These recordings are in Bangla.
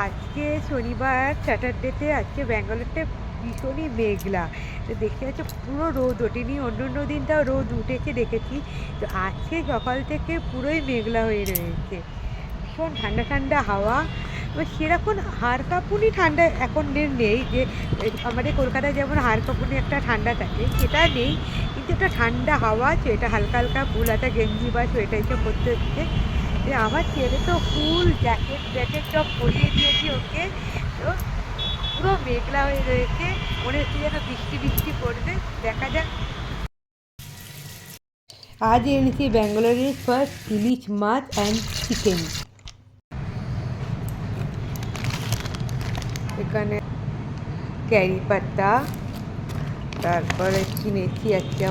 আজকে শনিবার স্যাটারডেতে আজকে ব্যাঙ্গালোরটা ভীষণই মেঘলা। তো দেখতে পাচ্ছ পুরো রোদ ওঠেনি, অন্য অন্য দিনটাও রোদ উঠেছে দেখেছি। তো আজকে সকাল থেকে পুরোই মেঘলা হয়ে রয়েছে, ভীষণ ঠান্ডা ঠান্ডা হাওয়া। এবার সেরকম হাড় কাঁপুনি ঠান্ডা এখন নেই, যে আমাদের কলকাতায় যেমন হাড় কাঁপুনি একটা ঠান্ডা থাকে সেটা নেই, কিন্তু একটা ঠান্ডা হাওয়া আছে, এটা হালকা হালকা ফুল একটা গেঞ্জি বা সোয়েটার সব করতে হচ্ছে। যে আমার ছেলে তো ফুল জ্যাকেট জ্যাকেট সব পরিয়ে দিয়েছি ওকে। তো পুরো মেঘলা হয়ে রয়েছে, মনে হচ্ছে যেন বৃষ্টি বৃষ্টি পড়বে, দেখা যাক। আজ এনেছি ব্যাঙ্গালোরের ফার্স্ট ইলিশ মাছ অ্যান্ড চিকেন। এখানে ক্যারি পাতা, তারপরে কিনেছি একটা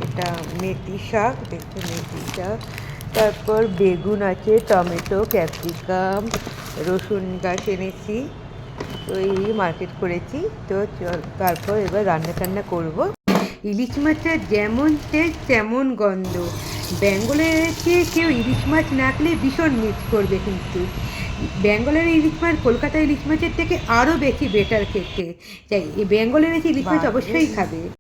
এটা মেথি শাক, দেখুন মেথি শাক, তারপর বেগুন আছে, টমেটো, ক্যাপসিকাম, রসুন গাছ এনেছি। তো এই মার্কেট করেছি। তো তারপর এবার রান্না টান্না করবো। ইলিশ মাছের যেমন টেস্ট তেমন গন্ধ। ব্যাঙ্গালোরে কেউ ইলিশ মাছ না খেলে ভীষণ মিস করবে, কিন্তু ব্যাঙ্গালোরের ইলিশ মাছ কলকাতার ইলিশ মাছের থেকে আরও বেশি বেটার খেতে। তাই এই ব্যাঙ্গালোরে ইলিশ মাছ অবশ্যই খাবে।